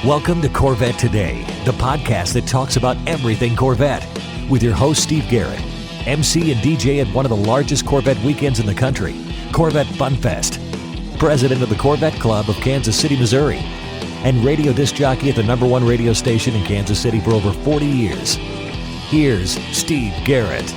Welcome to Corvette Today, the podcast that talks about everything Corvette, with your host Steve Garrett, MC and DJ at one of the largest Corvette weekends in the country, Corvette Fun Fest, president of the Corvette Club of Kansas City, Missouri, and radio disc jockey at the #1 radio station in Kansas City for over 40 years. Here's Steve Garrett.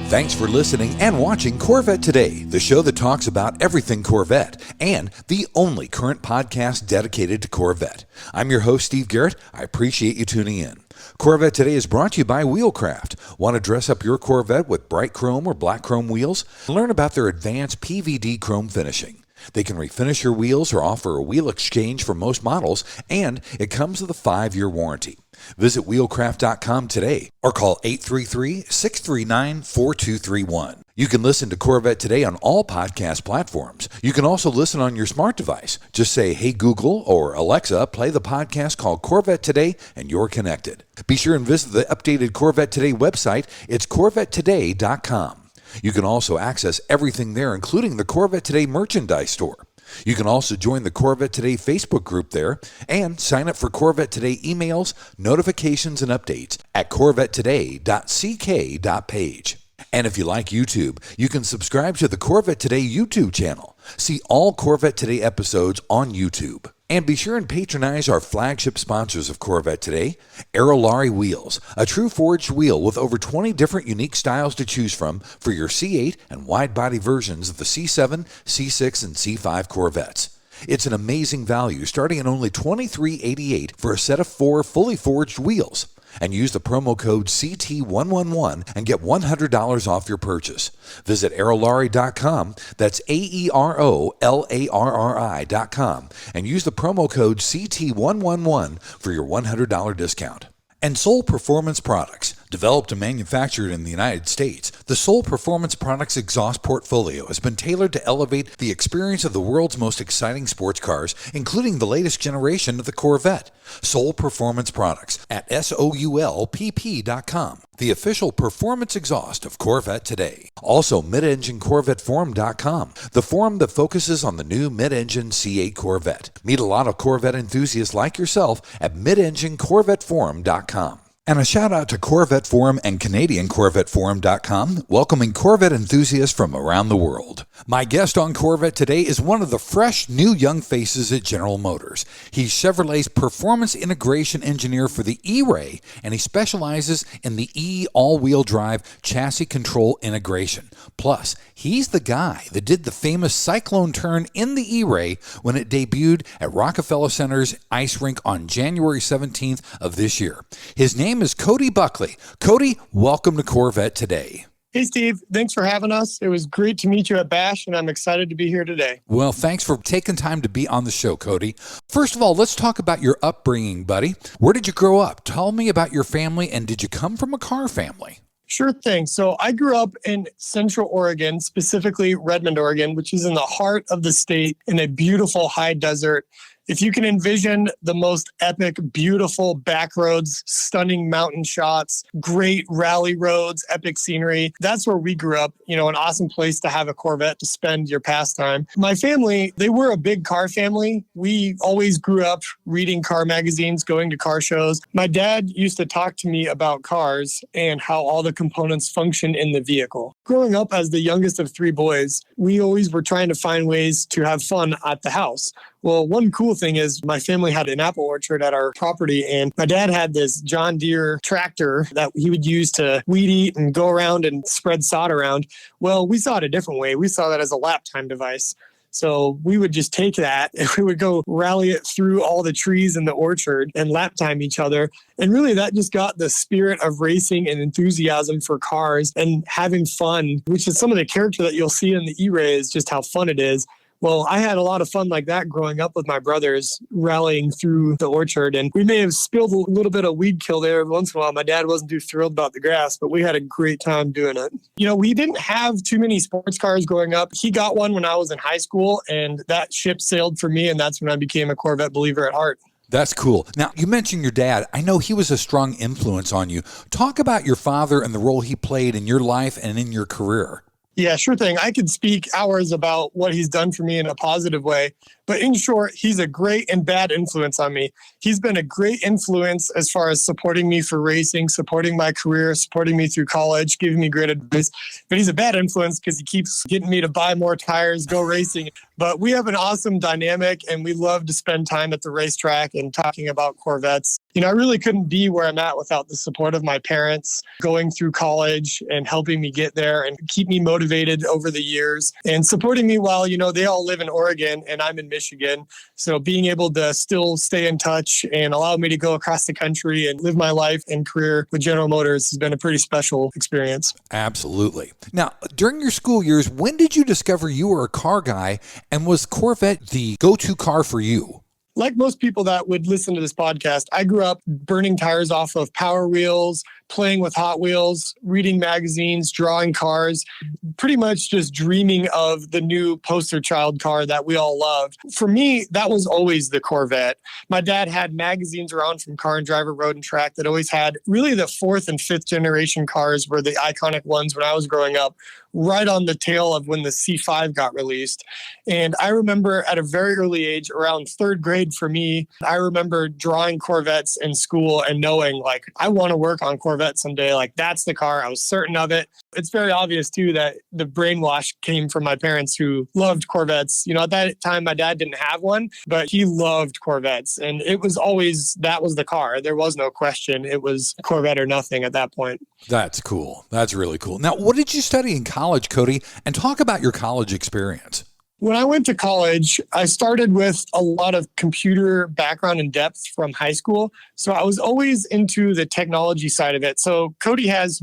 Thanks for listening and watching Corvette Today, the show that talks about everything Corvette, and the only current podcast dedicated to Corvette. I'm your host, Steve Garrett. I appreciate you tuning in. Corvette Today is brought to you by Wheelcraft. Want to dress up your Corvette with bright chrome or black chrome wheels? Learn about their advanced PVD chrome finishing. They can refinish your wheels or offer a wheel exchange for most models, and it comes with a 5-year warranty. Visit wheelcraft.com today or call 833-639-4231. You can listen to Corvette Today on all podcast platforms. You can also listen on your smart device. Just say, "Hey Google" or "Alexa, play the podcast called Corvette Today," and you're connected. Be sure and visit the updated Corvette Today website. It's CorvetteToday.com. You can also access everything there, including the Corvette Today merchandise store. You can also join the Corvette Today Facebook group there and sign up for Corvette Today emails, notifications, and updates at corvettetoday.ck.page. And if you like YouTube, you can subscribe to the Corvette Today YouTube channel. See all Corvette Today episodes on YouTube. And be sure and patronize our flagship sponsors of Corvette Today, Aerolarri Wheels, a true forged wheel with over 20 different unique styles to choose from for your C8 and wide-body versions of the C7, C6, and C5 Corvettes. It's an amazing value, starting at only $23.88 for a set of 4 fully forged wheels. And use the promo code CT111 and get $100 off your purchase. Visit aerolarri.com, that's AEROLARRI.com, and use the promo code CT111 for your $100 discount. And Soul Performance Products. Developed and manufactured in the United States, the Soul Performance Products exhaust portfolio has been tailored to elevate the experience of the world's most exciting sports cars, including the latest generation of the Corvette. Soul Performance Products at SOULPP.com, the official performance exhaust of Corvette Today. Also, MidEngineCorvetteForum.com, the forum that focuses on the new mid-engine C8 Corvette. Meet a lot of Corvette enthusiasts like yourself at MidEngineCorvetteForum.com. And a shout out to Corvette Forum and CanadianCorvetteForum.com, welcoming Corvette enthusiasts from around the world. My guest on Corvette Today is one of the fresh, new young faces at General Motors. He's Chevrolet's performance integration engineer for the E-Ray, and he specializes in the E all-wheel drive chassis control integration. Plus, he's the guy that did the famous Cyclone turn in the E-Ray when it debuted at Rockefeller Center's ice rink on January 17th of this year. His name is Cody Bulkley. Cody, welcome to Corvette Today. Hey, Steve. Thanks for having us. It was great to meet you at Bash, and I'm excited to be here today. Well, thanks for taking time to be on the show, Cody. First of all, let's talk about your upbringing, buddy. Where did you grow up? Tell me about your family, and did you come from a car family? Sure thing. So I grew up in Central Oregon, specifically Redmond, Oregon, which is in the heart of the state in a beautiful high desert. If you can envision the most epic, beautiful back roads, stunning mountain shots, great rally roads, epic scenery, that's where we grew up. You know, an awesome place to have a Corvette to spend your pastime. My family, they were a big car family. We always grew up reading car magazines, going to car shows. My dad used to talk to me about cars and how all the components function in the vehicle. Growing up as the youngest of 3 boys, we always were trying to find ways to have fun at the house. Well, one cool thing is my family had an apple orchard at our property, and my dad had this John Deere tractor that he would use to weed eat and go around and spread sod around. Well, we saw it a different way. We saw that as a lap time device. So we would just take that and we would go rally it through all the trees in the orchard and lap time each other. And really that just got the spirit of racing and enthusiasm for cars and having fun, which is some of the character that you'll see in the E-Ray is just how fun it is. Well, I had a lot of fun like that growing up with my brothers rallying through the orchard. And we may have spilled a little bit of weed kill there every once in a while. My dad wasn't too thrilled about the grass, but we had a great time doing it. You know, we didn't have too many sports cars growing up. He got one when I was in high school, and that ship sailed for me. And that's when I became a Corvette believer at heart. That's cool. Now, you mentioned your dad. I know he was a strong influence on you. Talk about your father and the role he played in your life and in your career. Yeah, sure thing. I could speak hours about what he's done for me in a positive way. But in short, he's a great and bad influence on me. He's been a great influence as far as supporting me for racing, supporting my career, supporting me through college, giving me great advice. But he's a bad influence because he keeps getting me to buy more tires, go racing. But we have an awesome dynamic, and we love to spend time at the racetrack and talking about Corvettes. I really couldn't be where I'm at without the support of my parents going through college and helping me get there and keep me motivated over the years and supporting me while, they all live in Oregon and I'm in Michigan. So being able to still stay in touch and allow me to go across the country and live my life and career with General Motors has been a pretty special experience. Absolutely. Now, during your school years, when did you discover you were a car guy, and was Corvette the go-to car for you? Like most people that would listen to this podcast, I grew up burning tires off of Power Wheels, playing with Hot Wheels, reading magazines, drawing cars, pretty much just dreaming of the new poster child car that we all loved. For me, that was always the Corvette. My dad had magazines around from Car and Driver, Road and Track that always had really the fourth and fifth generation cars were the iconic ones when I was growing up, right on the tail of when the C5 got released. And I remember at a very early age, around third grade for me, I remember drawing Corvettes in school and knowing, I want to work on Corvettes someday. That's the car. I was certain of it. It's very obvious, too, that the brainwash came from my parents who loved Corvettes. At that time, my dad didn't have one, but he loved Corvettes. And it was always, that was the car. There was no question. It was Corvette or nothing at that point. That's cool. That's really cool. Now, what did you study in college, Cody? And talk about your college experience. When I went to college, I started with a lot of computer background and depth from high school. So I was always into the technology side of it. So Cody has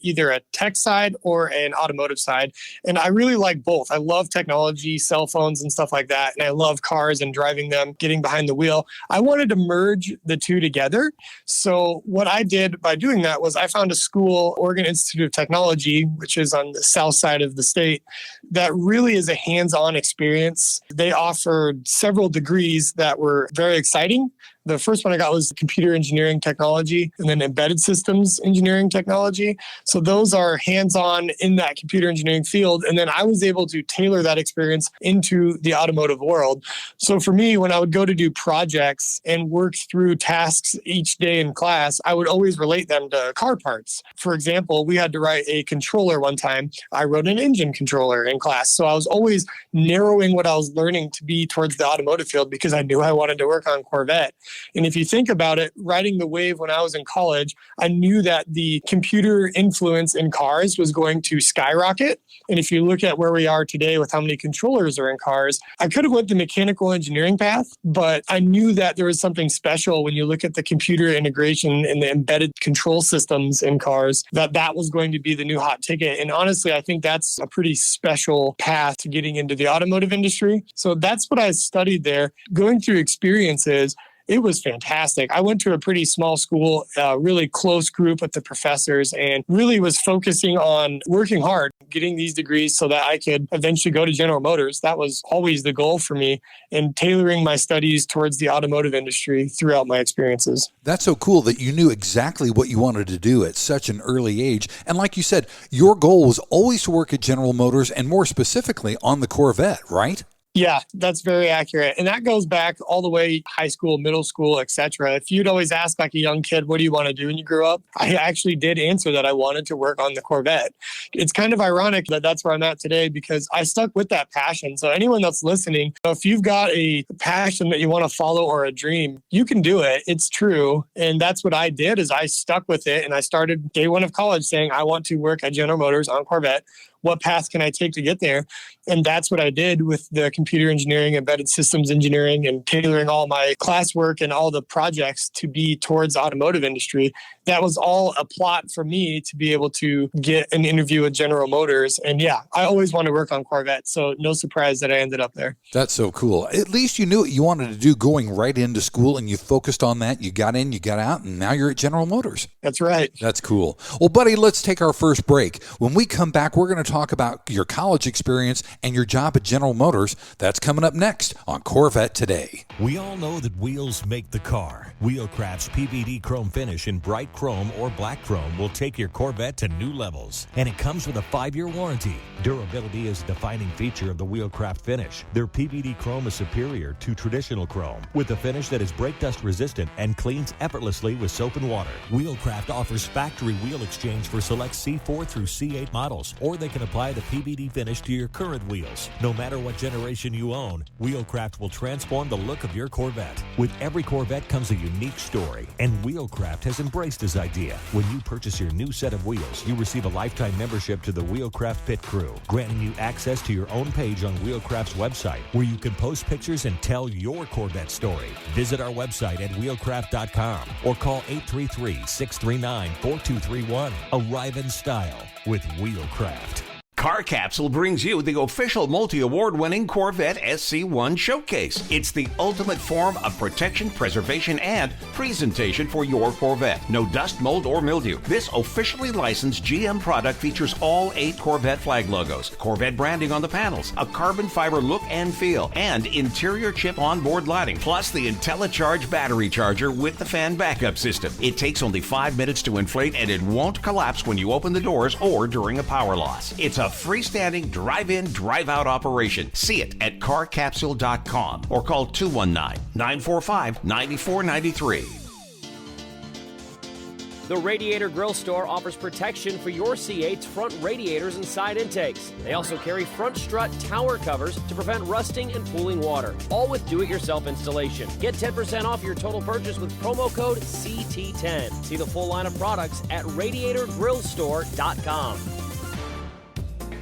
either a tech side or an automotive side. And I really like both. I love technology, cell phones and stuff like that. And I love cars and driving them, getting behind the wheel. I wanted to merge the two together. So what I did by doing that was I found a school, Oregon Institute of Technology, which is on the south side of the state, that really is a hands-on experience. They offered several degrees that were very exciting. The first one I got was computer engineering technology and then embedded systems engineering technology. So those are hands-on in that computer engineering field. And then I was able to tailor that experience into the automotive world. So for me, when I would go to do projects and work through tasks each day in class, I would always relate them to car parts. For example, we had to write a controller one time. I wrote an engine controller in class. So I was always narrowing what I was learning to be towards the automotive field because I knew I wanted to work on Corvette. And if you think about it, riding the wave when I was in college, I knew that the computer influence in cars was going to skyrocket. And if you look at where we are today with how many controllers are in cars, I could have went the mechanical engineering path, but I knew that there was something special when you look at the computer integration and the embedded control systems in cars, that was going to be the new hot ticket. And honestly, I think that's a pretty special path to getting into the automotive industry. So that's what I studied there. Going through experiences, it was fantastic. I went to a pretty small school, really close group with the professors, and really was focusing on working hard, getting these degrees so that I could eventually go to General Motors. That was always the goal for me, and tailoring my studies towards the automotive industry throughout my experiences. That's so cool that you knew exactly what you wanted to do at such an early age. And like you said, your goal was always to work at General Motors and more specifically on the Corvette, right? Yeah, that's very accurate. And that goes back all the way high school, middle school, etc. If you'd always ask like a young kid, what do you want to do when you grow up? I actually did answer that I wanted to work on the Corvette. It's kind of ironic that that's where I'm at today because I stuck with that passion. So anyone that's listening, if you've got a passion that you want to follow or a dream, you can do it. It's true. And that's what I did is I stuck with it. And I started day one of college saying, I want to work at General Motors on Corvette. What path can I take to get there? And that's what I did with the computer engineering, embedded systems engineering, and tailoring all my classwork and all the projects to be towards automotive industry. That was all a plot for me to be able to get an interview with General Motors. And yeah, I always want to work on Corvette. So no surprise that I ended up there. That's so cool. At least you knew what you wanted to do going right into school and you focused on that. You got in, you got out, and now you're at General Motors. That's right. That's cool. Well, buddy, let's take our first break. When we come back, we're going to talk about your college experience and your job at General Motors. That's coming up next on Corvette Today. We all know that wheels make the car. Wheelcraft's PVD chrome finish in bright chrome or black chrome will take your Corvette to new levels. And it comes with a 5-year warranty. Durability is a defining feature of the Wheelcraft finish. Their PVD chrome is superior to traditional chrome, with a finish that is brake dust resistant and cleans effortlessly with soap and water. Wheelcraft offers factory wheel exchange for select C4 through C8 models, or they can apply the PVD finish to your current wheels. No matter what generation you own, Wheelcraft will transform the look of your Corvette. With every Corvette comes a unique story, and Wheelcraft has embraced this idea. When you purchase your new set of wheels, you receive a lifetime membership to the Wheelcraft Pit Crew, granting you access to your own page on Wheelcraft's website, where you can post pictures and tell your Corvette story. Visit our website at wheelcraft.com or call 833-639-4231. Arrive in style with Wheelcraft. Car Capsule brings you the official multi-award-winning Corvette SC1 Showcase. It's the ultimate form of protection, preservation, and presentation for your Corvette. No dust, mold, or mildew. This officially licensed GM product features all 8 Corvette flag logos, Corvette branding on the panels, a carbon fiber look and feel, and interior chip onboard lighting, plus the IntelliCharge battery charger with the fan backup system. It takes only 5 minutes to inflate, and it won't collapse when you open the doors or during a power loss. It's a freestanding drive-in, drive-out operation. See it at carcapsule.com or call 219-945-9493. The Radiator Grill Store offers protection for your C8's front radiators and side intakes. They also carry front strut tower covers to prevent rusting and pooling water, all with do-it-yourself installation. Get 10% off your total purchase with promo code CT10. See the full line of products at radiatorgrillstore.com.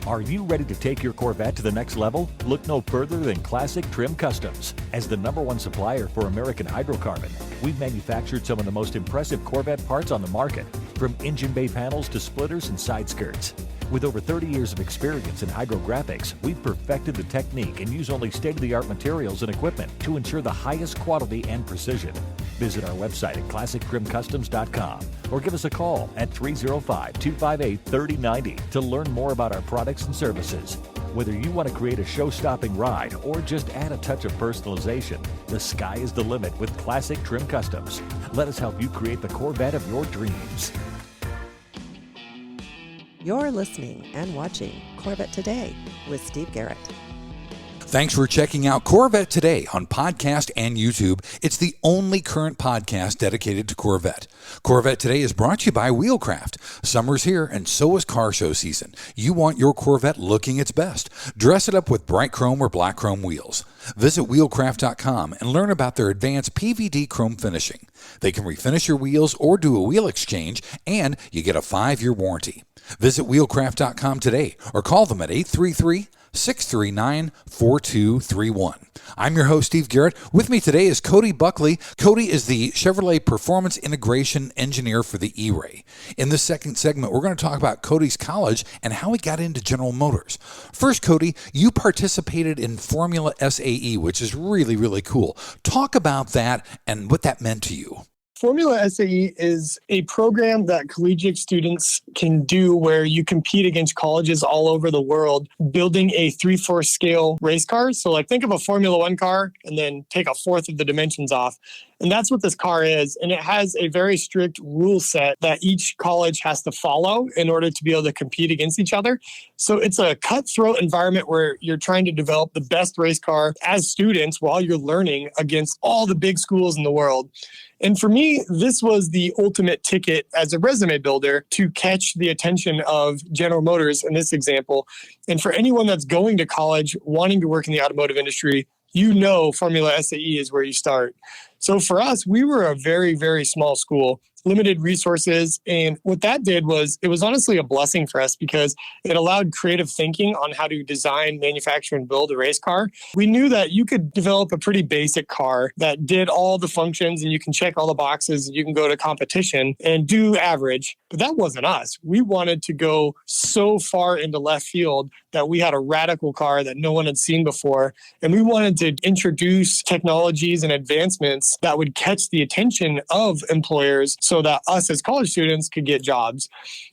Are you ready to take your Corvette to the next level? Look no further than Classic Trim Customs. As the #1 supplier for American hydrocarbon, we've manufactured some of the most impressive Corvette parts on the market, from engine bay panels to splitters and side skirts. With over 30 years of experience in hydrographics, we've perfected the technique and use only state-of-the-art materials and equipment to ensure the highest quality and precision. Visit our website at classictrimcustoms.com or give us a call at 305-258-3090 to learn more about our products and services. Whether you want to create a show-stopping ride or just add a touch of personalization, the sky is the limit with Classic Trim Customs. Let us help you create the Corvette of your dreams. You're listening and watching Corvette Today with Steve Garrett. Thanks for checking out Corvette Today on podcast and YouTube. It's the only current podcast dedicated to Corvette. Corvette Today is brought to you by Wheelcraft. Summer's here, and so is car show season. You want your Corvette looking its best. Dress it up with bright chrome or black chrome wheels. Visit wheelcraft.com and learn about their advanced PVD chrome finishing. They can refinish your wheels or do a wheel exchange, and you get a 5-year warranty. Visit wheelcraft.com today or call them at 833-639-4231. I'm your host, Steve Garrett. With me today is Cody Bulkley. Cody is the Chevrolet Performance Integration Engineer for the E-Ray. In this second segment, we're going to talk about Cody's college and how he got into General Motors. First, Cody, you participated in Formula SAE, which is really, really cool. Talk about that and what that meant to you. Formula SAE is a program that collegiate students can do where you compete against colleges all over the world, building a 3/4 scale race car. So like think of a Formula One car and then take a fourth of the dimensions off. And that's what this car is. And it has a very strict rule set that each college has to follow in order to be able to compete against each other. So it's a cutthroat environment where you're trying to develop the best race car as students while you're learning against all the big schools in the world. And for me, this was the ultimate ticket as a resume builder to catch the attention of General Motors in this example. And for anyone that's going to college, wanting to work in the automotive industry, you know Formula SAE is where you start. So for us, we were a very, very small school, limited resources. And what that did was, it was honestly a blessing for us because it allowed creative thinking on how to design, manufacture, and build a race car. We knew that you could develop a pretty basic car that did all the functions and you can check all the boxes and you can go to competition and do average. But that wasn't us. We wanted to go so far into left field that we had a radical car that no one had seen before. And we wanted to introduce technologies and advancements that would catch the attention of employers so that us as college students could get jobs.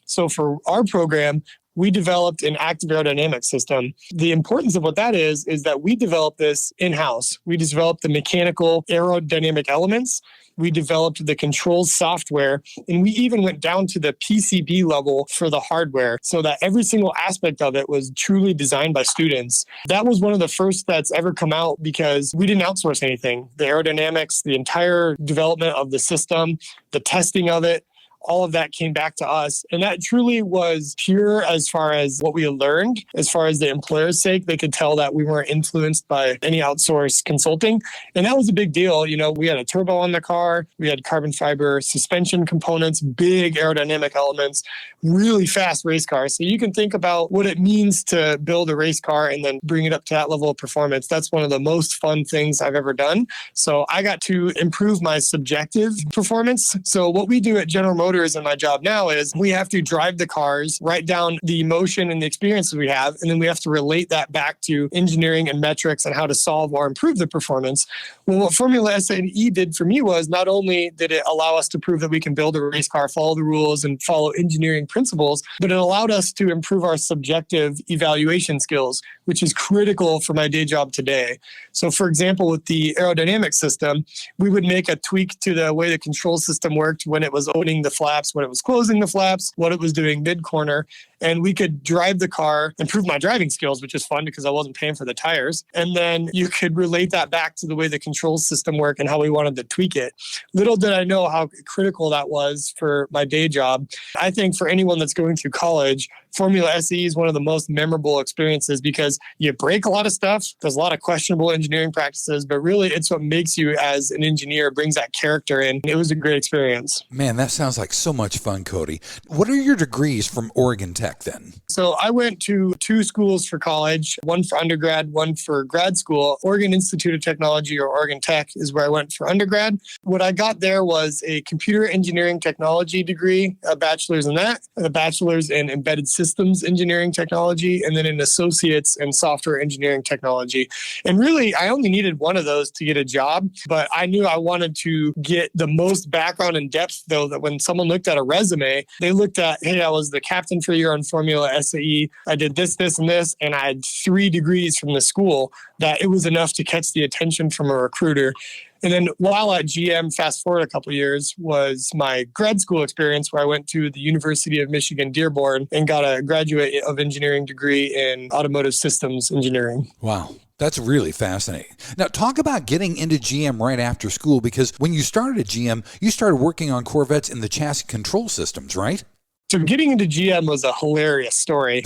So for our program, we developed an active aerodynamic system. The importance of what that is that we developed this in-house. We developed the mechanical aerodynamic elements. We developed the controls software, and we even went down to the PCB level for the hardware so that every single aspect of it was truly designed by students. That was one of the first that's ever come out because we didn't outsource anything. The aerodynamics, the entire development of the system, the testing of it, all of that came back to us. And that truly was pure as far as what we learned. As far as the employer's sake, they could tell that we weren't influenced by any outsourced consulting. And that was a big deal. We had a turbo on the car. We had carbon fiber suspension components, big aerodynamic elements, really fast race cars. So you can think about what it means to build a race car and then bring it up to that level of performance. That's one of the most fun things I've ever done. So I got to improve my subjective performance. So what we do at General Motors in my job now is we have to drive the cars, write down the emotion and the experiences we have, and then we have to relate that back to engineering and metrics and how to solve or improve the performance. Well, what Formula S&E did for me was not only did it allow us to prove that we can build a race car, follow the rules, and follow engineering principles, but it allowed us to improve our subjective evaluation skills, which is critical for my day job today. So, for example, with the aerodynamic system, we would make a tweak to the way the control system worked when it was opening the flaps, when it was closing the flaps, what it was doing mid-corner. And we could drive the car, improve my driving skills, which is fun because I wasn't paying for the tires. And then you could relate that back to the way the control system worked and how we wanted to tweak it. Little did I know how critical that was for my day job. I think for anyone that's going through college, Formula SE is one of the most memorable experiences because you break a lot of stuff. There's a lot of questionable engineering practices, but really it's what makes you as an engineer, brings that character in. It was a great experience. Man, that sounds like so much fun, Cody. What are your degrees from Oregon Tech then? So I went to 2 schools for college, one for undergrad, one for grad school. Oregon Institute of Technology, or Oregon Tech, is where I went for undergrad. What I got there was a computer engineering technology degree, a bachelor's in that, and a bachelor's in embedded systems engineering technology, and then an associate's in software engineering technology. And really, I only needed one of those to get a job, but I knew I wanted to get the most background and depth, though, that when someone looked at a resume, they looked at, hey, I was the captain for a year on Formula SAE. I did this, this, and this, and I had 3 degrees from the school, that it was enough to catch the attention from a recruiter. And then while at GM, fast forward a couple of years, was my grad school experience where I went to the University of Michigan Dearborn and got a graduate of engineering degree in automotive systems engineering. Wow. That's really fascinating. Now, talk about getting into GM right after school, because when you started at GM, you started working on Corvettes in the chassis control systems, right? So getting into GM was a hilarious story.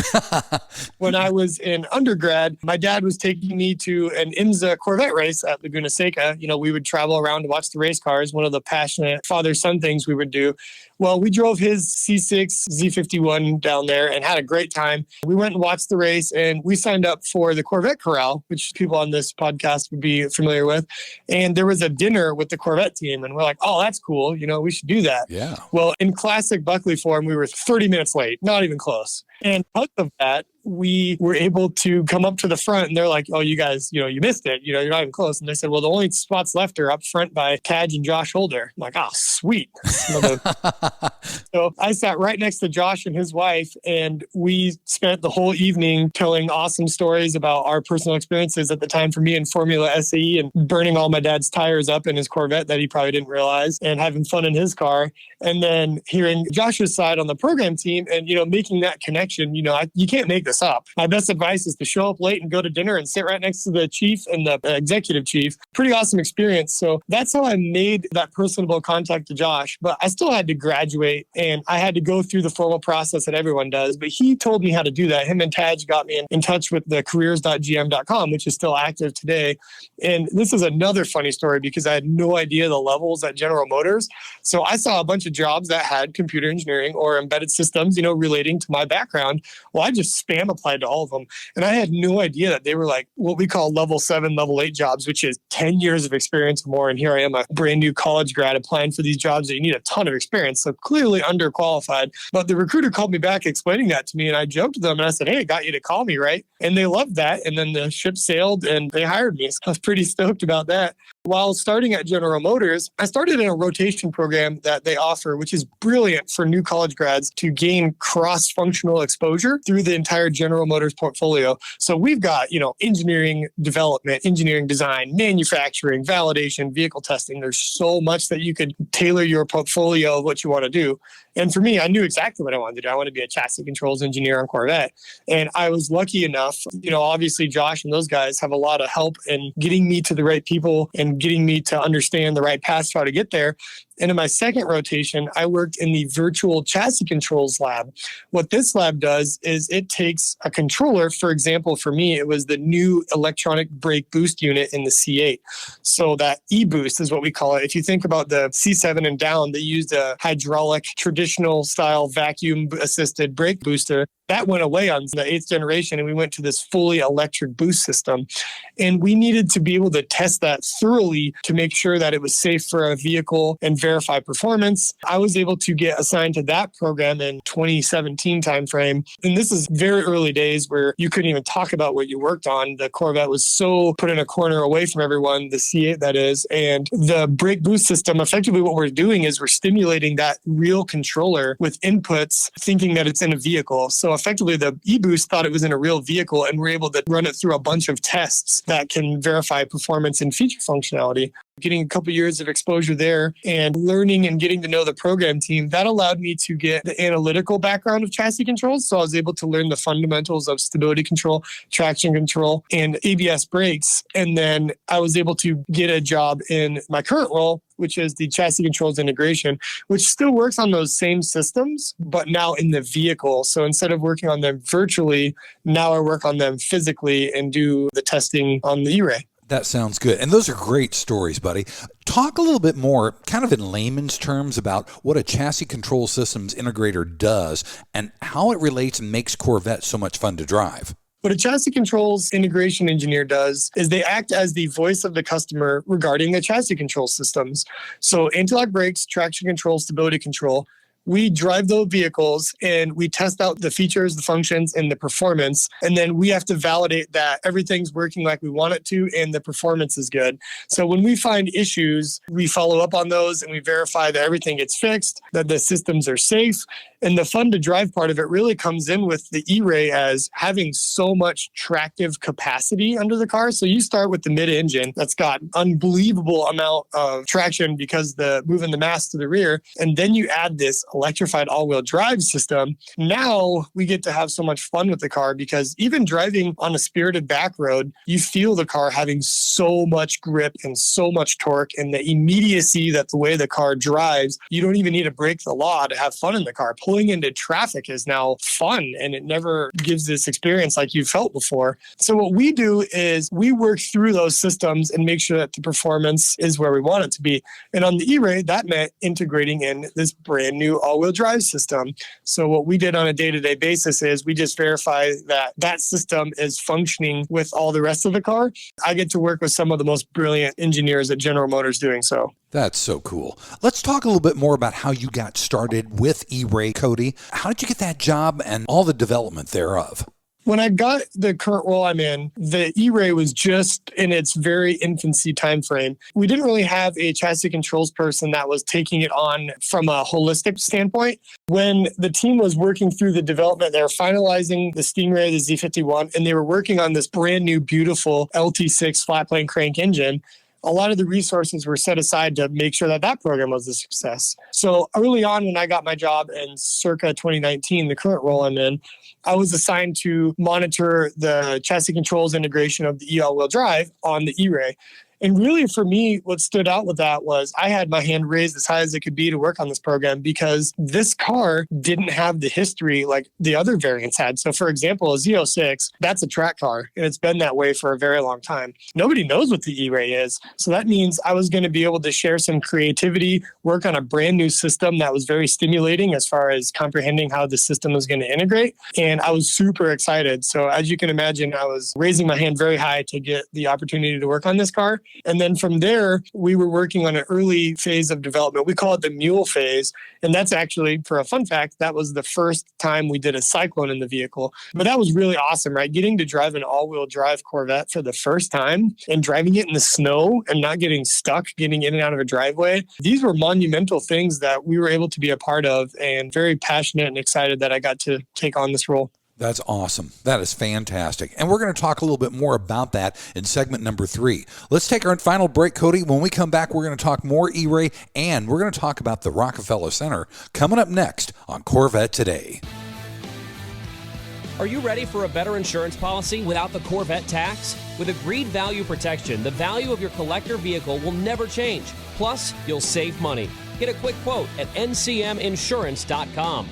When I was in undergrad, my dad was taking me to an IMSA Corvette race at Laguna Seca. We would travel around to watch the race cars, one of the passionate father-son things we would do. Well, we drove his C6 Z51 down there and had a great time. We went and watched the race, and we signed up for the Corvette Corral, which people on this podcast would be familiar with. And there was a dinner with the Corvette team, and we're like, oh, that's cool. We should do that. Yeah. Well, in classic Buckley form, we were 30 minutes late, not even close. And because of that, we were able to come up to the front, and they're like, oh, you guys, you missed it. You're not even close. And they said, well, the only spots left are up front by Taj and Josh Holder. I'm like, oh, sweet. So I sat right next to Josh and his wife, and we spent the whole evening telling awesome stories about our personal experiences at the time for me in Formula SAE, and burning all my dad's tires up in his Corvette that he probably didn't realize, and having fun in his car. And then hearing Josh's side on the program team and, making that connection, you can't make this up. My best advice is to show up late and go to dinner and sit right next to the chief and the executive chief. Pretty awesome experience. So that's how I made that personable contact to Josh. But I still had to graduate, and I had to go through the formal process that everyone does. But he told me how to do that. Him and Taj got me in touch with the careers.gm.com, which is still active today. And this is another funny story because I had no idea the levels at General Motors. So I saw a bunch of jobs that had computer engineering or embedded systems, relating to my background. Well, I just spam applied to all of them. And I had no idea that they were like what we call level 7, level 8 jobs, which is 10 years of experience or more. And here I am, a brand new college grad applying for these jobs that you need a ton of experience. So clearly underqualified. But the recruiter called me back explaining that to me. And I joked to them and I said, hey, I got you to call me, right? And they loved that. And then the ship sailed and they hired me. So I was pretty stoked about that. While starting at General Motors, I started in a rotation program that they offer, which is brilliant for new college grads to gain cross-functional exposure through the entire General Motors portfolio. So we've got, engineering development, engineering design, manufacturing, validation, vehicle testing. There's so much that you could tailor your portfolio of what you want to do. And for me, I knew exactly what I wanted to do. I want to be a chassis controls engineer on Corvette. And I was lucky enough, obviously Josh and those guys have a lot of help in getting me to the right people and getting me to understand the right path to how to get there. And in my second rotation, I worked in the virtual chassis controls lab. What this lab does is it takes a controller. For example, for me, it was the new electronic brake boost unit in the C8. So that E-boost is what we call it. If you think about the C7 and down, they used a hydraulic, traditional style vacuum assisted brake booster. That went away on the 8th generation, and we went to this fully electric boost system. And we needed to be able to test that thoroughly to make sure that it was safe for a vehicle and verify performance. I was able to get assigned to that program in 2017 timeframe. And this is very early days where you couldn't even talk about what you worked on. The Corvette was so put in a corner away from everyone, the C8 that is. And the brake boost system, effectively what we're doing is we're stimulating that real controller with inputs, thinking that it's in a vehicle. So effectively the E-boost thought it was in a real vehicle, and we're able to run it through a bunch of tests that can verify performance and feature functionality. Getting a couple years of exposure there and learning and getting to know the program team, that allowed me to get the analytical background of chassis controls. So I was able to learn the fundamentals of stability control, traction control, and ABS brakes. And then I was able to get a job in my current role, which is the chassis controls integration, which still works on those same systems, but now in the vehicle. So instead of working on them virtually, now I work on them physically and do the testing on the E-Ray. That sounds good. And those are great stories, buddy. Talk a little bit more, kind of in layman's terms, about what a chassis control systems integrator does and how it relates and makes Corvette so much fun to drive. What a chassis controls integration engineer does is they act as the voice of the customer regarding the chassis control systems. So anti-lock brakes, traction control, stability control. We drive those vehicles and we test out the features, the functions, and the performance. And then we have to validate that everything's working like we want it to and the performance is good. So when we find issues, we follow up on those and we verify that everything gets fixed, that the systems are safe. And the fun to drive part of it really comes in with the E-Ray as having so much tractive capacity under the car. So you start with the mid-engine that's got unbelievable amount of traction because the moving the mass to the rear. And then you add this electrified all-wheel drive system. Now we get to have so much fun with the car because even driving on a spirited back road, you feel the car having so much grip and so much torque and the immediacy that the way the car drives, you don't even need to break the law to have fun in the car. Pulling into traffic is now fun and it never gives this experience like you felt before. So what we do is we work through those systems and make sure that the performance is where we want it to be. And on the E-Ray, that meant integrating in this brand new all-wheel drive system. So what we did on a day-to-day basis is we just verify that that system is functioning with all the rest of the car. I get to work with some of the most brilliant engineers at General Motors doing so. That's so cool. Let's talk a little bit more about how you got started with E-Ray, Cody. How did you get that job and all the development thereof? When I got the current role I'm in, the E-Ray was just in its very infancy timeframe. We didn't really have a chassis controls person that was taking it on from a holistic standpoint. When the team was working through the development, they were finalizing the Stingray, the Z51, and they were working on this brand new, beautiful LT6 flat plane crank engine. A lot of the resources were set aside to make sure that that program was a success. So early on when I got my job in circa 2019, the current role I'm in, I was assigned to monitor the chassis controls integration of the all-wheel drive on the E-Ray. And really, for me, what stood out with that was I had my hand raised as high as it could be to work on this program because this car didn't have the history like the other variants had. So, for example, a Z06, that's a track car, and it's been that way for a very long time. Nobody knows what the E-Ray is. So that means I was going to be able to share some creativity, work on a brand new system that was very stimulating as far as comprehending how the system was going to integrate. And I was super excited. So as you can imagine, I was raising my hand very high to get the opportunity to work on this car. And then from there, we were working on an early phase of development. We call it the mule phase. And that's actually, for a fun fact, that was the first time we did a Cyclone in the vehicle. But that was really awesome, right? Getting to drive an all-wheel drive Corvette for the first time and driving it in the snow and not getting stuck, getting in and out of a driveway. These were monumental things that we were able to be a part of, and very passionate and excited that I got to take on this role. That's awesome. That is fantastic. And we're going to talk a little bit more about that in segment number 3. Let's take our final break, Cody. When we come back, we're going to talk more E-Ray, and we're going to talk about the Rockefeller Center coming up next on Corvette Today. Are you ready for a better insurance policy without the Corvette tax? With agreed value protection, the value of your collector vehicle will never change. Plus, you'll save money. Get a quick quote at ncminsurance.com.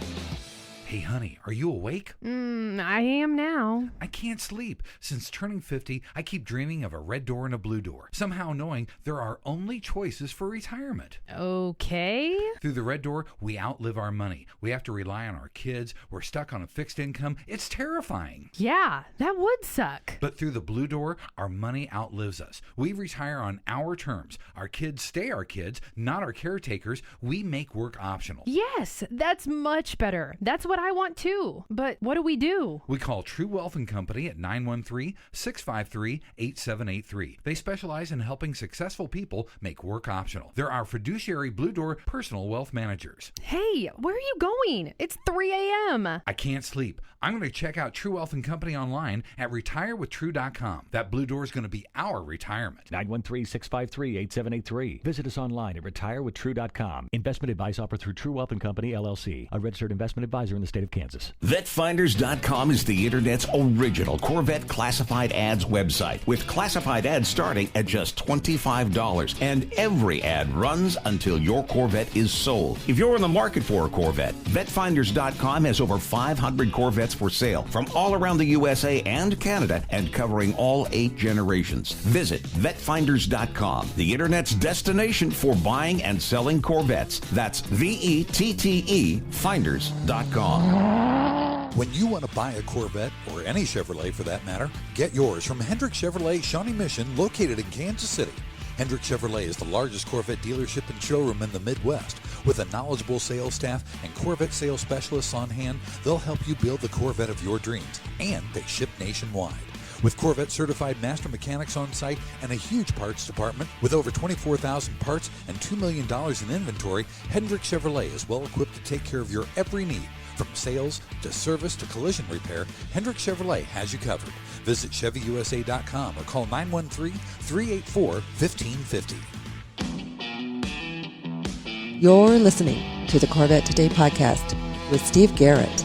Hey, honey, are you awake? I am now. I can't sleep. Since turning 50, I keep dreaming of a red door and a blue door, somehow knowing there are only choices for retirement. Okay. Through the red door, we outlive our money. We have to rely on our kids. We're stuck on a fixed income. It's terrifying. Yeah, that would suck. But through the blue door, our money outlives us. We retire on our terms. Our kids stay our kids, not our caretakers. We make work optional. Yes, that's much better. That's what I want too. But what do we do? We call True Wealth & Company at 913-653-8783. They specialize in helping successful people make work optional. They're our fiduciary Blue Door personal wealth managers. Hey, where are you going? It's 3 a.m. I can't sleep. I'm going to check out True Wealth & Company online at retirewithtrue.com. That Blue Door is going to be our retirement. 913-653-8783. Visit us online at retirewithtrue.com. Investment advice offered through True Wealth & Company, LLC, a registered investment advisor in the state of Kansas. VetFinders.com is the Internet's original Corvette classified ads website, with classified ads starting at just $25. And every ad runs until your Corvette is sold. If you're in the market for a Corvette, VetFinders.com has over 500 Corvettes for sale from all around the USA and Canada, and covering all 8 generations. Visit VetFinders.com, the Internet's destination for buying and selling Corvettes. That's VETTE Finders.com. When you want to buy a Corvette, or any Chevrolet for that matter, get yours from Hendrick Chevrolet Shawnee Mission, located in Kansas City. Hendrick Chevrolet is the largest Corvette dealership and showroom in the Midwest. With a knowledgeable sales staff and Corvette sales specialists on hand, they'll help you build the Corvette of your dreams, and they ship nationwide. With Corvette certified master mechanics on site and a huge parts department with over 24,000 parts and $2 million in inventory, Hendrick Chevrolet is well equipped to take care of your every need. From sales to service to collision repair, Hendrick Chevrolet has you covered. Visit ChevyUSA.com or call 913-384-1550. You're listening to the Corvette Today podcast with Steve Garrett.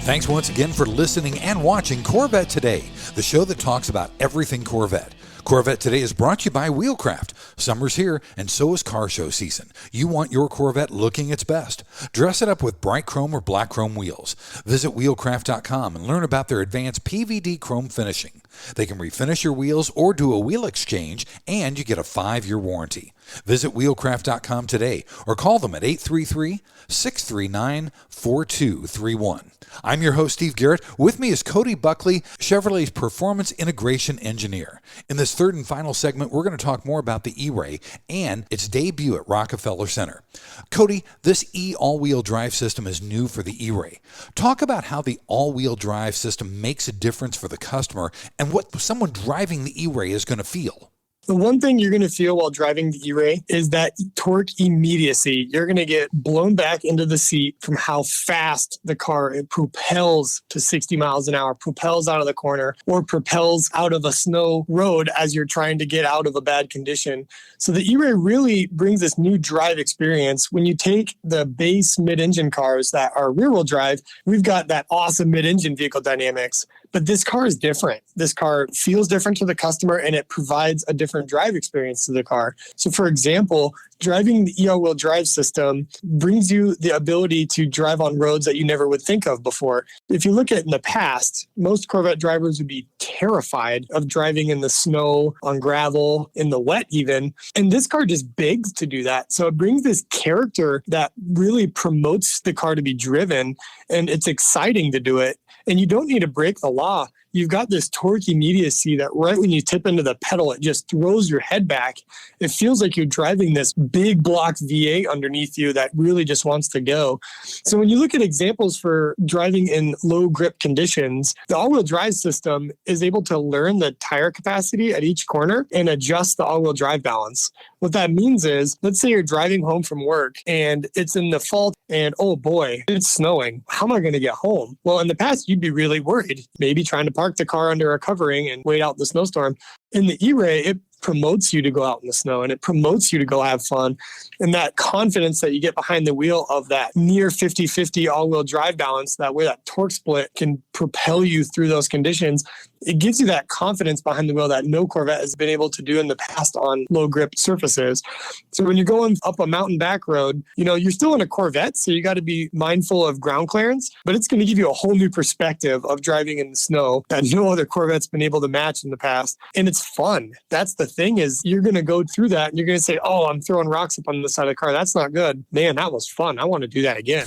Thanks once again for listening and watching Corvette Today, the show that talks about everything Corvette. Corvette Today is brought to you by Wheelcraft. Summer's here, and so is car show season. You want your Corvette looking its best. Dress it up with bright chrome or black chrome wheels. Visit wheelcraft.com and learn about their advanced PVD chrome finishing. They can refinish your wheels or do a wheel exchange, and you get a 5-year warranty. Visit wheelcraft.com today or call them at 833-639-4231. I'm your host, Steve Garrett. With me is Cody Bulkley, Chevrolet's Performance Integration Engineer. In this third and final segment, we're going to talk more about the E-Ray and its debut at Rockefeller Center. Cody, this all-wheel drive system is new for the E-Ray. Talk about how the all-wheel drive system makes a difference for the customer and what someone driving the E-Ray is going to feel. The one thing you're going to feel while driving the E-Ray is that torque immediacy. You're going to get blown back into the seat from how fast the car it propels to 60 miles an hour, propels out of the corner, or propels out of a snow road as you're trying to get out of a bad condition. So the E-Ray really brings this new drive experience. When you take the base mid-engine cars that are rear-wheel drive, we've got that awesome mid-engine vehicle dynamics. But this car is different. This car feels different to the customer, and it provides a different drive experience to the car. So for example, driving the all-wheel drive system brings you the ability to drive on roads that you never would think of before. If you look at in the past, most Corvette drivers would be terrified of driving in the snow, on gravel, in the wet even. And this car just begs to do that. So it brings this character that really promotes the car to be driven, and it's exciting to do it. And you don't need to break the law. you've got this torque immediacy that right when you tip into the pedal, it just throws your head back. It feels like you're driving this big block V8 underneath you that really just wants to go. So when you look at examples for driving in low grip conditions, the all-wheel drive system is able to learn the tire capacity at each corner and adjust the all-wheel drive balance. What that means is, let's say you're driving home from work and it's in the fall and, oh boy, it's snowing. How am I going to get home? Well, in the past, you'd be really worried, maybe trying to park the car under a covering and wait out the snowstorm. In the E-Ray, it promotes you to go out in the snow and it promotes you to go have fun. And that confidence that you get behind the wheel of that near 50-50 all-wheel drive balance, that way that torque split can propel you through those conditions, it gives you that confidence behind the wheel that no Corvette has been able to do in the past on low grip surfaces. So when you're going up a mountain back road, you're still in a Corvette, so you got to be mindful of ground clearance, but it's going to give you a whole new perspective of driving in the snow that no other Corvette's been able to match in the past. And it's fun. That's the thing, is you're going to go through that and you're going to say, oh, I'm throwing rocks up on the side of the car. That's not good. Man, that was fun. I want to do that again.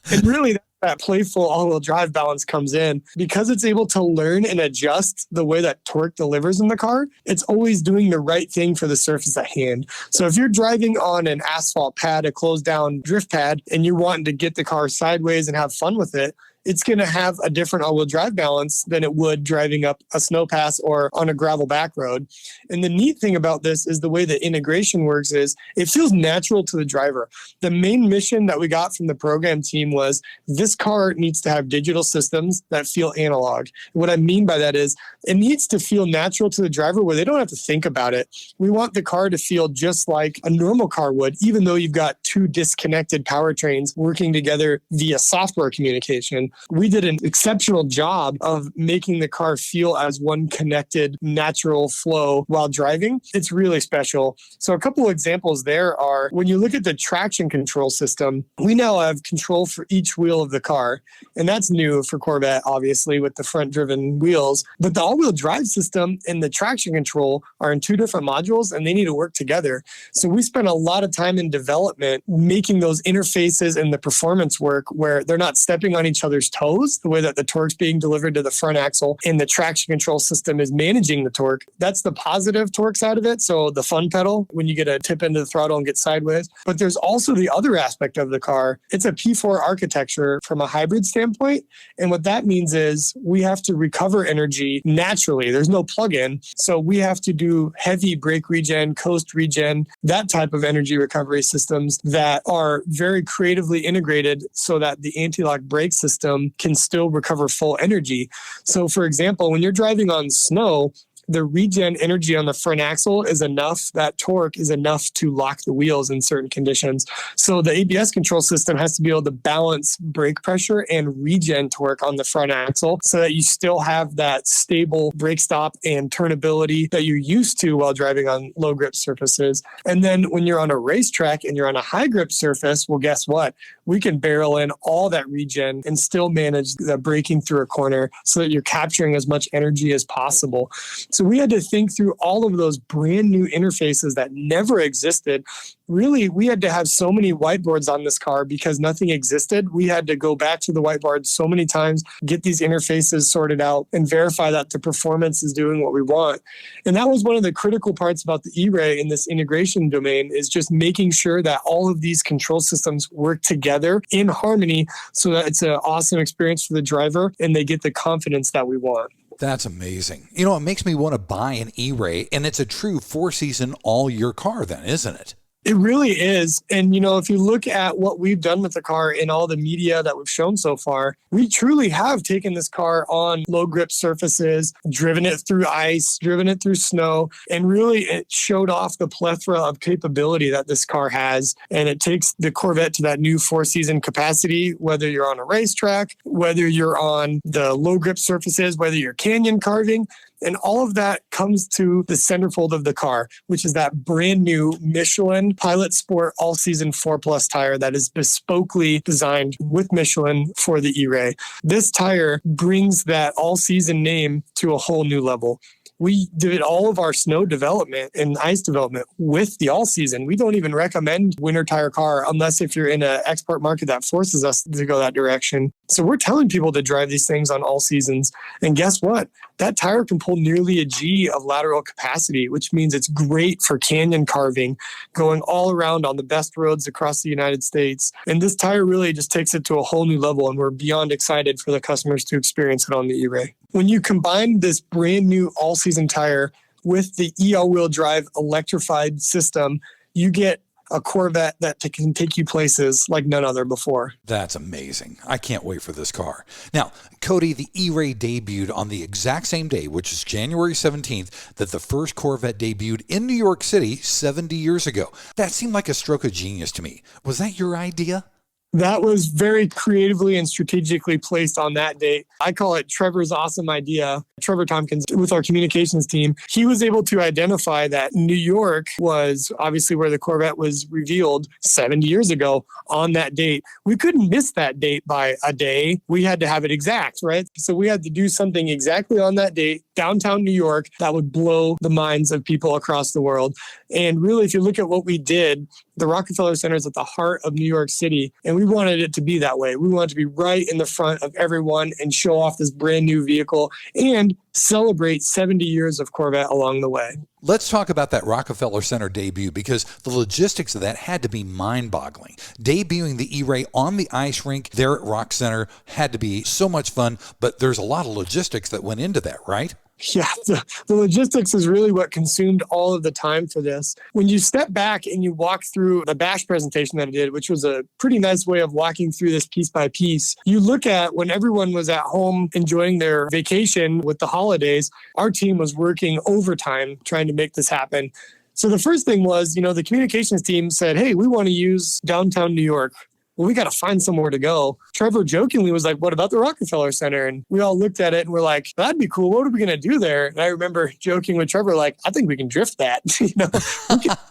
And really, that playful all-wheel drive balance comes in because it's able to learn and adjust the way that torque delivers in the car. It's always doing the right thing for the surface at hand. So if you're driving on an asphalt pad, a closed down drift pad, and you're wanting to get the car sideways and have fun with it, it's going to have a different all-wheel drive balance than it would driving up a snow pass or on a gravel back road. And the neat thing about this is the way the integration works is it feels natural to the driver. The main mission that we got from the program team was this car needs to have digital systems that feel analog. What I mean by that is it needs to feel natural to the driver where they don't have to think about it. We want the car to feel just like a normal car would, even though you've got two disconnected powertrains working together via software communication. We did an exceptional job of making the car feel as one connected natural flow while driving. It's really special. So a couple of examples there are when you look at the traction control system, we now have control for each wheel of the car. And that's new for Corvette, obviously, with the front driven wheels. But the all-wheel drive system and the traction control are in two different modules and they need to work together. So we spent a lot of time in development making those interfaces and the performance work where they're not stepping on each other's toes, the way that the torque's being delivered to the front axle and the traction control system is managing the torque. That's the positive torque side of it. So the fun pedal, when you get a tip into the throttle and get sideways. But there's also the other aspect of the car. It's a P4 architecture from a hybrid standpoint. And what that means is we have to recover energy naturally. There's no plug-in. So we have to do heavy brake regen, coast regen, that type of energy recovery systems that are very creatively integrated so that the anti-lock brake system can still recover full energy. So for example, when you're driving on snow, the regen energy on the front axle is enough, that torque is enough to lock the wheels in certain conditions. So the ABS control system has to be able to balance brake pressure and regen torque on the front axle so that you still have that stable brake stop and turnability that you're used to while driving on low grip surfaces. And then when you're on a racetrack and you're on a high grip surface, well, guess what? We can barrel in all that regen and still manage the braking through a corner so that you're capturing as much energy as possible. So we had to think through all of those brand new interfaces that never existed. Really, we had to have so many whiteboards on this car because nothing existed. We had to go back to the whiteboard so many times, get these interfaces sorted out, and verify that the performance is doing what we want. And that was one of the critical parts about the E-Ray in this integration domain, is just making sure that all of these control systems work together in harmony so that it's an awesome experience for the driver and they get the confidence that we want. That's amazing. It makes me want to buy an E-Ray, and it's a true 4-season all-year car then, isn't it? It really is. And, if you look at what we've done with the car in all the media that we've shown so far, we truly have taken this car on low grip surfaces, driven it through ice, driven it through snow, and really it showed off the plethora of capability that this car has. And it takes the Corvette to that new 4-season capacity, whether you're on a racetrack, whether you're on the low grip surfaces, whether you're canyon carving. And all of that comes to the centerfold of the car, which is that brand new Michelin Pilot Sport All-Season 4+ tire that is bespokely designed with Michelin for the E-Ray. This tire brings that all-season name to a whole new level. We did all of our snow development and ice development with the all season. We don't even recommend winter tire car unless if you're in an export market that forces us to go that direction. So we're telling people to drive these things on all seasons. And guess what? That tire can pull nearly a G of lateral capacity, which means it's great for canyon carving, going all around on the best roads across the United States. And this tire really just takes it to a whole new level, and we're beyond excited for the customers to experience it on the E-Ray. When you combine this brand new all-season tire with the all-wheel drive electrified system, you get a Corvette that can take you places like none other before. That's amazing. I can't wait for this car. Now, Cody, the E-Ray debuted on the exact same day, which is January 17th, that the first Corvette debuted in New York City 70 years ago. That seemed like a stroke of genius to me. Was that your idea? That was very creatively and strategically placed on that date. I call it Trevor's awesome idea. Trevor Tompkins, with our communications team, he was able to identify that New York was obviously where the Corvette was revealed 70 years ago on that date. We couldn't miss that date by a day. We had to have it exact, right? So we had to do something exactly on that date, downtown New York, that would blow the minds of people across the world. And really, if you look at what we did, the Rockefeller Center is at the heart of New York City, and we wanted it to be that way. We wanted to be right in the front of everyone and show off this brand new vehicle and celebrate 70 years of Corvette along the way. Let's talk about that Rockefeller Center debut, because the logistics of that had to be mind-boggling. Debuting the E-Ray on the ice rink there at Rock Center had to be so much fun, but there's a lot of logistics that went into that, right? Yeah, the logistics is really what consumed all of the time for this. When you step back and you walk through the bash presentation that I did, which was a pretty nice way of walking through this piece by piece, you look at when everyone was at home enjoying their vacation with the holidays, our team was working overtime trying to make this happen. So the first thing was, the communications team said, hey, we want to use downtown New York. Well, we got to find somewhere to go. Trevor jokingly was like, what about the Rockefeller Center? And we all looked at it and we're like, that'd be cool. What are we going to do there? And I remember joking with Trevor, like, I think we can drift that.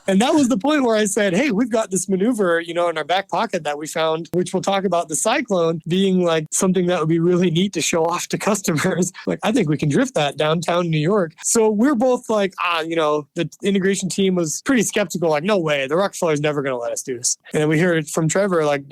And that was the point where I said, hey, we've got this maneuver, in our back pocket that we found, which we'll talk about the Cyclone being like something that would be really neat to show off to customers. Like, I think we can drift that downtown New York. So we're both like, the integration team was pretty skeptical, like, no way, the Rockefeller's never going to let us do this. And then we hear it from Trevor, like,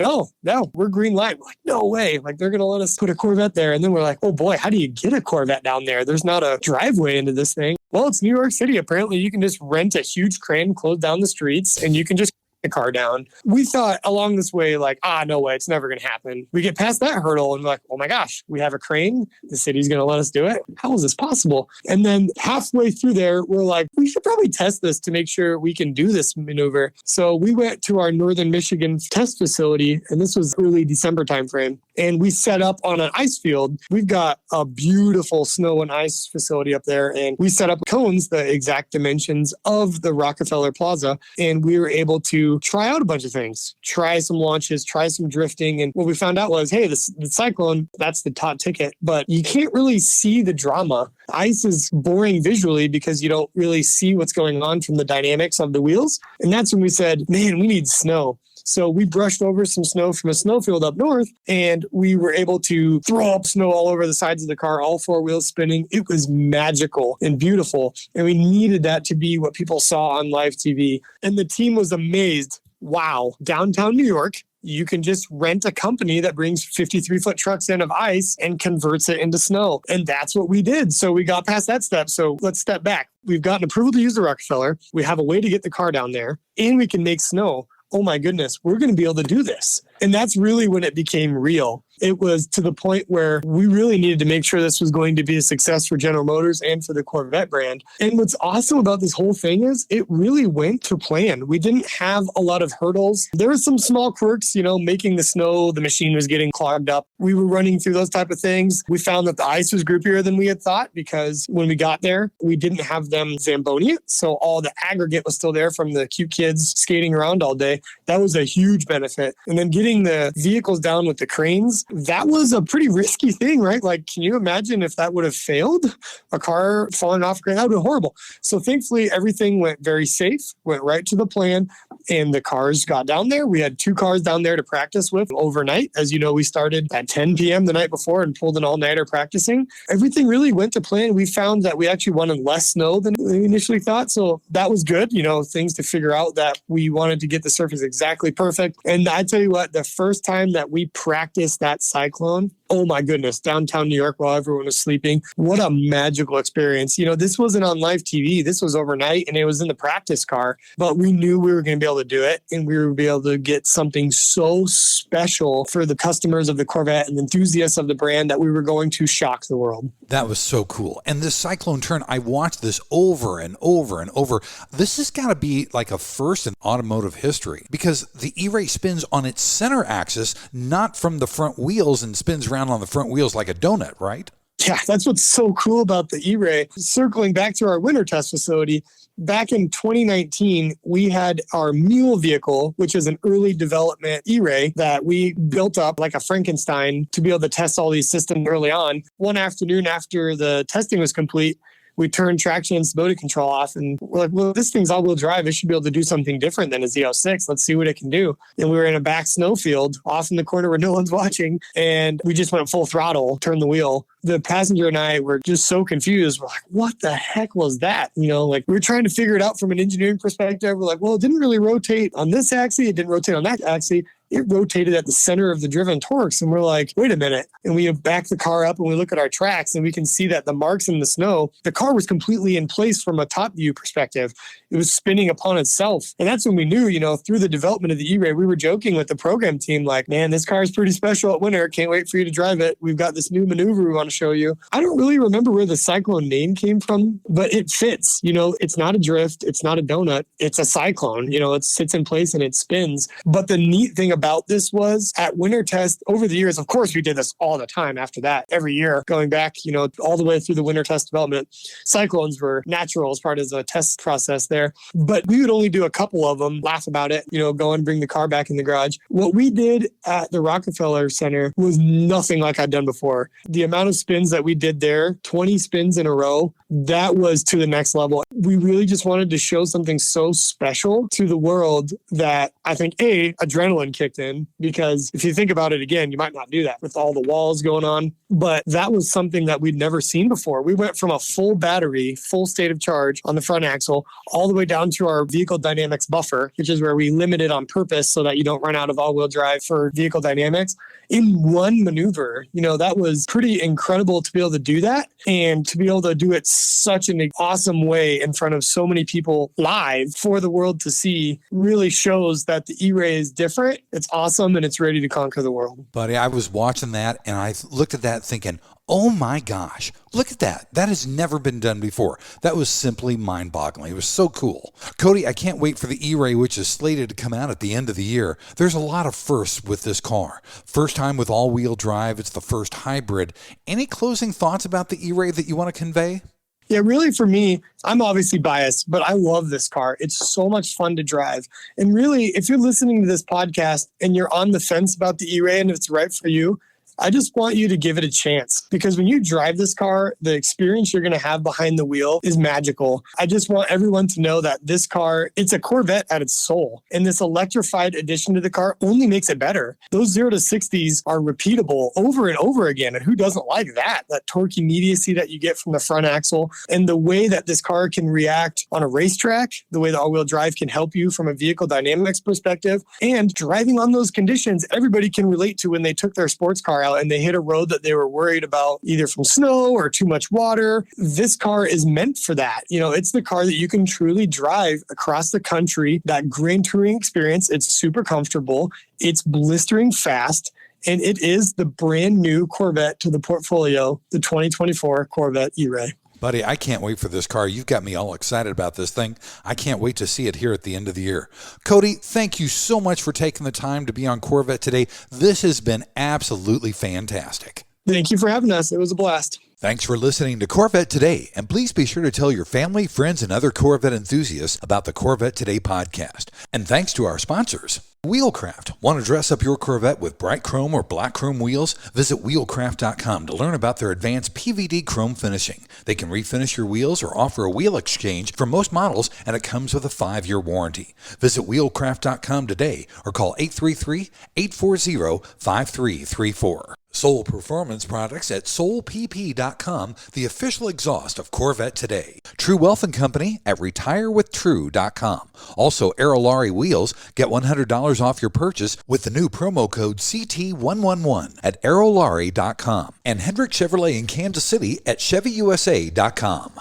no, we're green light. We're like, no way. Like, they're going to let us put a Corvette there. And then we're like, oh boy, how do you get a Corvette down there? There's not a driveway into this thing. Well, it's New York City. Apparently you can just rent a huge crane, close down the streets, and you can just the car down. We thought along this way, like, no way, it's never going to happen. We get past that hurdle and we're like, oh my gosh, we have a crane. The city's going to let us do it. How is this possible? And then halfway through there, we're like, we should probably test this to make sure we can do this maneuver. So we went to our Northern Michigan test facility, and this was early December timeframe. And we set up on an ice field. We've got a beautiful snow and ice facility up there. And we set up cones, the exact dimensions of the Rockefeller Plaza. And we were able to try out a bunch of things, try some launches, try some drifting. And what we found out was, hey, the Cyclone, that's the top ticket, but you can't really see the drama. Ice is boring visually because you don't really see what's going on from the dynamics of the wheels. And that's when we said, man, we need snow. So we brushed over some snow from a snowfield up north, and we were able to throw up snow all over the sides of the car, all four wheels spinning. It was magical and beautiful. And we needed that to be what people saw on live TV. And the team was amazed. Wow, downtown New York, you can just rent a company that brings 53-foot trucks in of ice and converts it into snow. And that's what we did. So we got past that step. So let's step back. We've gotten approval to use the Rockefeller. We have a way to get the car down there, and we can make snow. Oh my goodness, we're going to be able to do this. And that's really when it became real. It was to the point where we really needed to make sure this was going to be a success for General Motors and for the Corvette brand. And what's awesome about this whole thing is it really went to plan. We didn't have a lot of hurdles. There were some small quirks, making the snow, the machine was getting clogged up. We were running through those type of things. We found that the ice was grippier than we had thought because when we got there, we didn't have them Zamboni it. So all the aggregate was still there from the cute kids skating around all day. That was a huge benefit. And then getting the vehicles down with the cranes, that was a pretty risky thing, right? Like, can you imagine if that would have failed? A car falling off a crane, that would have been horrible. So thankfully, everything went very safe, went right to the plan. and the cars got down there. We had 2 cars down there to practice with overnight. As you know, we started at 10 p.m. the night before and pulled an all-nighter practicing. Everything really went to plan. We found that we actually wanted less snow than we initially thought. So that was good, things to figure out that we wanted to get the surface exactly perfect. And I tell you what, the first time that we practiced that Cyclone, oh my goodness, downtown New York while everyone was sleeping. What a magical experience. This wasn't on live TV. This was overnight and it was in the practice car, but we knew we were going to be able to do it and we were be able to get something so special for the customers of the Corvette and enthusiasts of the brand that we were going to shock the world. That was so cool. And this Cyclone turn, I watched this over and over and over. This has got to be like a first in automotive history because the E-Ray spins on its center axis, not from the front wheels, and spins around on the front wheels like a donut, right? Yeah, that's what's so cool about the E-Ray. Circling back to our winter test facility, back in 2019, we had our mule vehicle, which is an early development E-Ray that we built up like a Frankenstein to be able to test all these systems early on. One afternoon after the testing was complete, we turned traction and stability control off and we're like, well, this thing's all-wheel drive. It should be able to do something different than a Z06. Let's see what it can do. And we were in a back snowfield off in the corner where no one's watching. And we just went full throttle, turned the wheel. The passenger and I were just so confused. We're like, what the heck was that? We were trying to figure it out from an engineering perspective. We're like, well, it didn't really rotate on this axis. It didn't rotate on that axis. It rotated at the center of the driven torques. And we're like, wait a minute. And we back the car up and we look at our tracks and we can see that the marks in the snow, the car was completely in place from a top view perspective. It was spinning upon itself. And that's when we knew, through the development of the E-Ray, we were joking with the program team, like, man, this car is pretty special at winter. Can't wait for you to drive it. We've got this new maneuver we want to show you. I don't really remember where the Cyclone name came from, but it fits. It's not a drift. It's not a donut. It's a Cyclone. It sits in place and it spins. But the neat thing about this was at winter test over the years, of course, we did this all the time after that, every year, going back, all the way through the winter test development. Cyclones were natural as part of the test process there, but we would only do a couple of them, laugh about it, go and bring the car back in the garage. What we did at the Rockefeller Center was nothing like I'd done before. The amount of spins that we did there, 20 spins in a row, that was to the next level. We really just wanted to show something so special to the world that I think, adrenaline kicked in, because if you think about it again, you might not do that with all the walls going on. But that was something that we'd never seen before. We went from a full battery, full state of charge on the front axle, all the way down to our vehicle dynamics buffer, which is where we limit it on purpose so that you don't run out of all-wheel drive for vehicle dynamics in one maneuver. That was pretty incredible to be able to do that and to be able to do it such an awesome way in front of so many people live for the world to see really shows that the E-Ray is different. It's awesome and it's ready to conquer the world. Buddy, I was watching that and I looked at that thinking, oh my gosh, look at that. That has never been done before. That was simply mind-boggling. It was so cool. Cody, I can't wait for the E-Ray, which is slated to come out at the end of the year. There's a lot of firsts with this car. First time with all-wheel drive. It's the first hybrid. Any closing thoughts about the E-Ray that you want to convey? Yeah, really for me, I'm obviously biased, but I love this car. It's so much fun to drive. And really, if you're listening to this podcast and you're on the fence about the E-Ray and if it's right for you, I just want you to give it a chance, because when you drive this car, the experience you're going to have behind the wheel is magical. I just want everyone to know that this car, it's a Corvette at its soul. And this electrified addition to the car only makes it better. Those 0 to 60s are repeatable over and over again. And who doesn't like that? That torque immediacy that you get from the front axle and the way that this car can react on a racetrack, the way the all-wheel drive can help you from a vehicle dynamics perspective, and driving on those conditions, everybody can relate to when they took their sports car out and they hit a road that they were worried about either from snow or too much water. This car is meant for that. It's the car that you can truly drive across the country, that grand touring experience. It's super comfortable. It's blistering fast. And it is the brand new Corvette to the portfolio, the 2024 Corvette E-Ray. Buddy, I can't wait for this car. You've got me all excited about this thing. I can't wait to see it here at the end of the year. Cody, thank you so much for taking the time to be on Corvette Today. This has been absolutely fantastic. Thank you for having us. It was a blast. Thanks for listening to Corvette Today, and please be sure to tell your family, friends, and other Corvette enthusiasts about the Corvette Today podcast. And thanks to our sponsors. Wheelcraft. Want to dress up your Corvette with bright chrome or black chrome wheels? Visit wheelcraft.com to learn about their advanced PVD chrome finishing. They can refinish your wheels or offer a wheel exchange for most models, and it comes with a 5-year warranty. Visit wheelcraft.com today or call 833-840-5334. Soul Performance Products at soulpp.com, the official exhaust of Corvette Today. True Wealth & Company at retirewithtrue.com. Also, Aerolarri Wheels. Get $100 off your purchase with the new promo code CT111 at aerolarri.com. And Hendrick Chevrolet in Kansas City at chevyusa.com.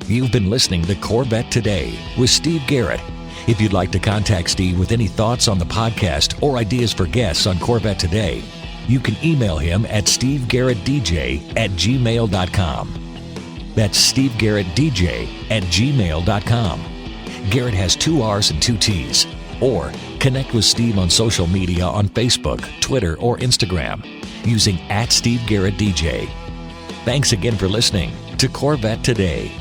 You've been listening to Corvette Today with Steve Garrett. If you'd like to contact Steve with any thoughts on the podcast or ideas for guests on Corvette Today, you can email him at stevegarrettdj@gmail.com. That's stevegarrettdj@gmail.com. Garrett has 2 R's and 2 T's. Or connect with Steve on social media on Facebook, Twitter, or Instagram using @SteveGarrettDJ. Thanks again for listening to Corvette Today.